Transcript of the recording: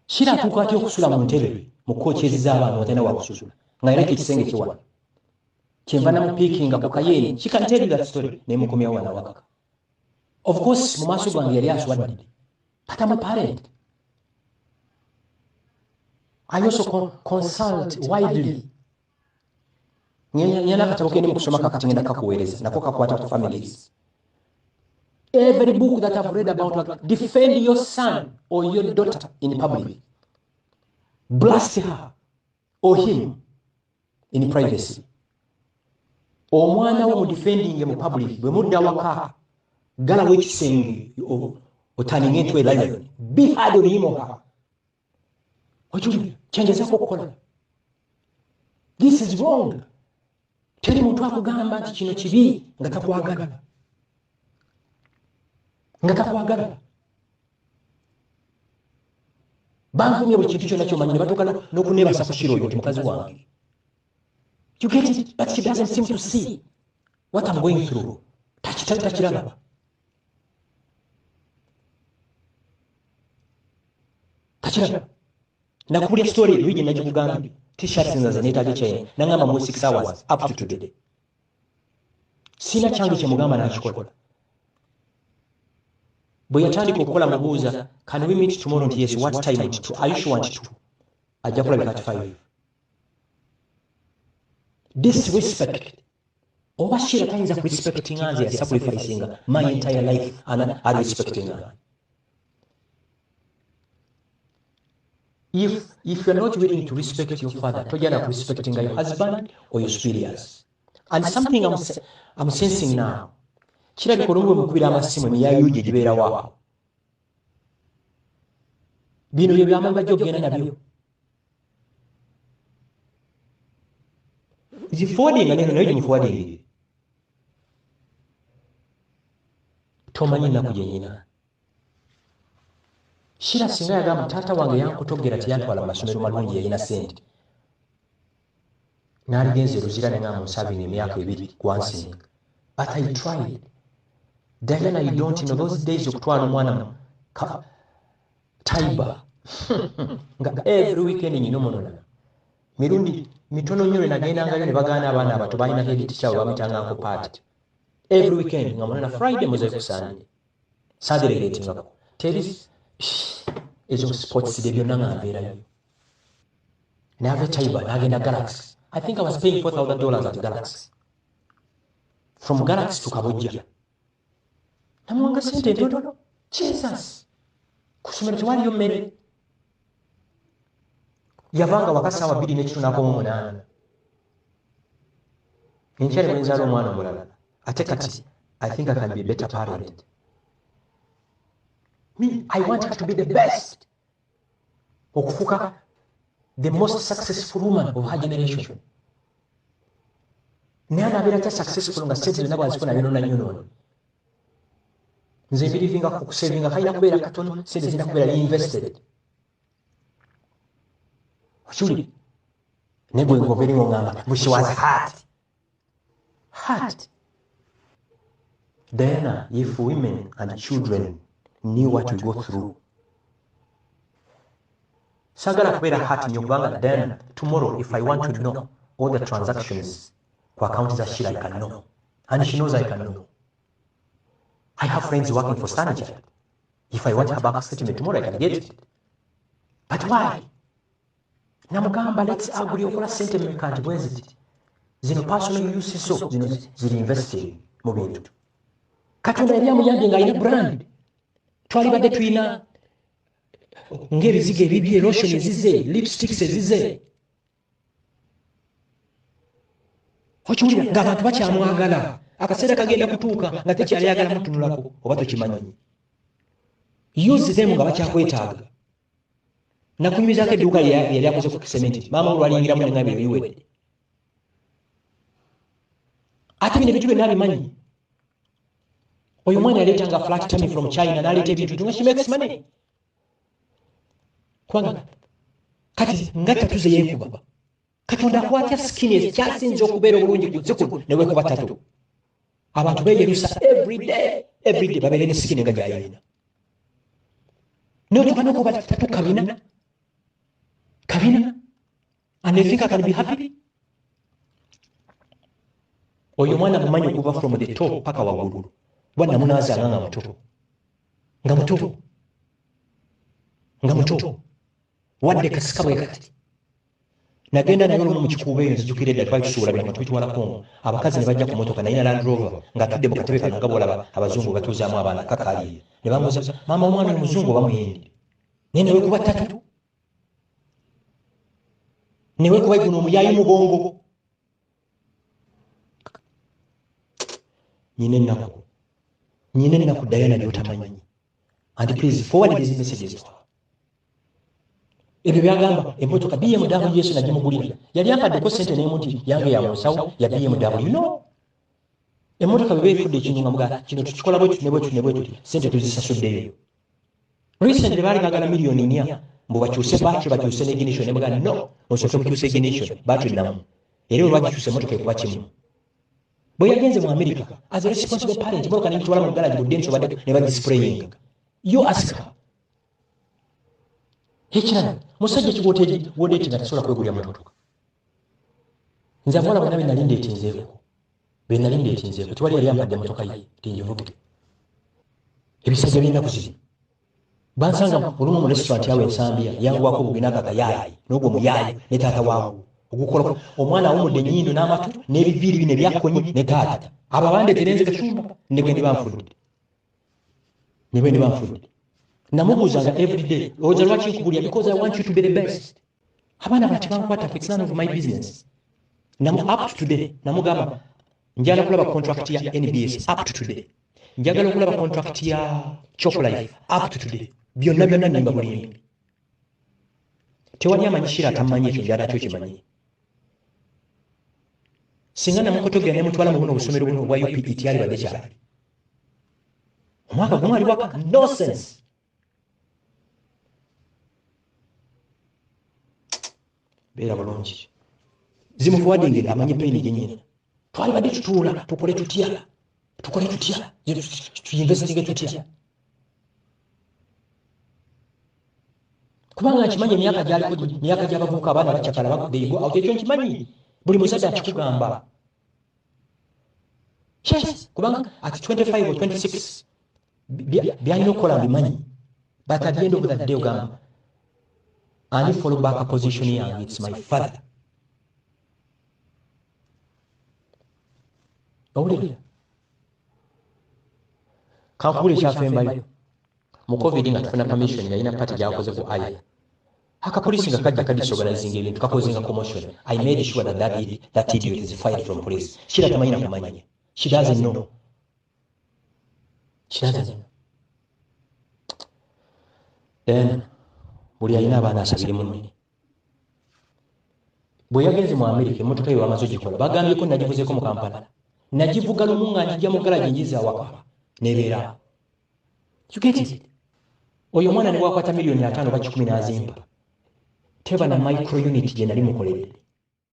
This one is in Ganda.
Shira atuuka atya okusula mu ntebe mu kkookezi z'abaana watena wa kusula nga era ekisenge kiwala kyenva namupiikinga ku kayeeni she can tell you that story nemukomyawo wana waka. Of course mu maaso gange yali aswadde but I'm a parent. I also consult widely. Nyana akatabo kendi mu kusoma kakati ngenda kakuweereza nako kakwata ku families. Every book that I've read about, like, defend your son or your daughter in public. Blast her or him in privacy. Omwaana wo mu defending mu public, bwe mudda waka, galawo ekisenge otaninga entwe lion. Be hard on him or her. Ojuli, changes okukola. This is wrong. Teri muntu akugamba nti kino kibi nga takwagala. Nga takwagala. Bankumye buli kintu kyonna ky'omanyi ne batuuka n'okuneebasa ku kiro oyo nti mukazi wange. You get it, but she doesn't seem to see what I'm going through. Takiraba. Takiraba. Nakubulya story Luigi najikugambye. T-shirts nzaze neetaaga ekyayi nangamba mu 6 hours up to today. Sina kyange kye mugamba n'akikola. Bwe yatandika okukola mubuuza, can we meet tomorrow? Yes, what time? Are you sure want to? Ajja kulabika at 5. Disrespect. Oba Shira tayinza kurespecting nze ya sacrificing my entire life and are respecting her. If you're not willing to respect your father, tojana respecting your husband or your superiors. And something I'm sensing now. Kirabika olumwe mukubira amasimu emiyayuuje gibeera waawo. Bino bye byamaanyi bajja okugenda nabyo. Gifuwadinga neno nayo gimufuwadinga. Tomanyi ennaku gye nyina. Shira singa yagamba taata wange yankutogera teyantwala mu masomero malungi yalina ssente. N'aligenze Luzira ne ngamba munsabinga emyaka 2 gwansinga. But I tried. Diana, you don't know those days okutwala omwana Taiba. Every weekend nyinomonona. Mirundi mitono nnyo lwe nagendangayo ne bagaana abaana abato balina head teacher bamitanga nko party. Every weekend nga munana Friday Muzeeko Sunday. Sadelegatingako. Teris ezo sports de byonna nga mbeerayo. N'ava Taiba n'agenda Galaxy. I think I was paying $4,000 at Galaxy. From Galaxy to Kabojja. Namuwanga sente ntono. Jesus. Kusomero tewaliyo mmere. Yavanga wakati sawa 2:08. Enkyali bwe nzaala omwana omulala. Ate kati, I think I can be a better parent. Me, I want her to be the best. Okufuuka the most successful woman of her generation. Naye anabeera atya successful nga sente zonna bwazifuna yonoona. Nze mbirivinga ku kusevinga kalina kubeera katono, sente zirina kubeera reinvested. Okiwulira? Naye gwe ng'obeera ng'ongamba, but she was hurt. Diana, if women and children knew what we go through. Sagala kubeera hurt nnyo kubanga Diana, tomorrow if I want to know all the transactions ku account za Shira, I can know. And she knows I can know. I have friends working for Stanchart. If I want her bank statement tomorrow, I can get it. But why? Namugamba, let's agree okola sente mmeka nti bwe ziti. Zino personal uses so ziri investing mu bintu. Katonda yali amuyambye ng'alina brand. Twalibadde tulina ng'ebizigo ebibye, lotion ezize, lipsticks ezize. Okiwulira ng'abantu bakyamwagala. Akaseera kagenda kutuuka nga tekyali ayagala mutunulako oba tokimanyi. Use them nga bakyakwetaaga. Nakunyumizaako edduuka yali akoze ku kisementi. Maama olwalingiramu ne ngambye biwedde. Ate bino ebintu byonna abimanyi. Oyo mwana yaleetanga flat tummy from China n'aleeta ebintu nga she makes money. Kubanga kati nga tatuze yeekuba. Katonda akwatya skin ekyasinza okubeera obulungi ku zzikulu ne weekuba tatu. Abantu beeyerusa every day babeere ne skin nga gy'ayina. N'otuba n'okuba tatu kabina kabina, and they think I can be happy. Oyo mwana mumanyi okuva from the top paka waggulu. Bwana munazanga nga muto. Nga muto. Nga muto. Wadde kasika bwe kati. Nagenda naye olumu mu kikuubo eyo nzijukira edda twakisuula bino tubitwala Kongo. Abakazi ne bajja ku motoka naye na Land Rover ng'atudde mu katebe kano nga bw'olaba abazungu batuuzaamu abaana kakaliye. Ne bamubuuza maama omwana oyo muzungu oba muyindi. Naye ne weekuba ttatu. Ne weekuba guno omuyaayi mugongo. Nyine ennaku Diana gy'otamanyi. And please forward these messages to her. Ebyo byagamba emmotoka BMW Yesu nagimugulira. Yali ampaddeko ssente n'emuti yange ya musawo ya BMW. You know? Emmotoka bwe beefudde ekintu nga mugaa kino tukikola bwe tuti ne bwe tuti ne bwe tuti ssente tuzisasuddeyo. Recently baali baagala miliyoni 4 mbu bakyuse battery bakyuse n'ignition ne mugaa no osooke kukyusa ignition battery namu. Era bwe bagikyusa emmotoka ekuba kimu. Bwe yagenze mu America as a responsible parent emmotoka n'egitwala mu garage budde nsobadde ne bagispraying. You ask her. Hekirala musajja kiwoteji wodeti nga tasobola kwegulira mmotoka. Nze abawala bonna be nalinde etinzeeko tiwali yali ampadde emmotoka ye tingivuge. Ebisajja by'ennaku zino bansanga olumu mu restaurant yawe ensambya yanguwako obugenda akakayaayi n'ogwo muyaayi ne taata waawo ogukola omwana awumudde ennyindo n'amatu n'ebiviiri bino ebyakkonye ne taata abo abandeetera nze Gashumba ne bwe ndi banfudde. Namubuuzanga everyday oja lwaki nkugulira because I want you to be the best. Abaana bati bankwata it's none of my business. Up to today namugamba njagala kulaba contract ya NBS up to today. Njagala kulaba contract ya Chocolate up to today. Byonna nimba bulimbi. Tewali amanyishira atamanyi ekyo byala kyo kimanyi. Singa namukotogera ne mutwala mu buno obusomero buno bwa UPET yali badde kyali. Omwaka gumu ali waka nonsense. Beera bulungi. Zimufuwadingira amanyi peni gyenyina. Twali badde tutuula tukole tutya. Tuyinvestinge tutya. Kubanga nkimanyi emyaka gy'abavubuka abaana bakyakala bakudeyigo awo ekyo nkimanyi buli musajja akikugamba. Yes, kubanga at 25 or 26 byalina okukola mbimanyi. But at the end of the day ogamba and follow back a position yange it's my father. Owulira kankubula ekyafembayo mu covid nga tufuna permission yalina pati gyakoze ku aya akapolisi nga kajja kadisorganizinga ebintu kakozenga commotion. I made sure that idiot is fired from police. Shira tamanyina kumanya. She doesn't know. Then buli alina abaana asabire munne. Bwe yagenze mu America emmotoka yo amaze ogikola bagambyeko nagivuzeeko mu Kampala. Nagivuga lumu nga njija mu garage njiza awaka nebeera. You get it? Oyo mwana ne wakwata miliyoni 5 ba 10 n'azimba. Teba na micro unit gye nali mukoledde.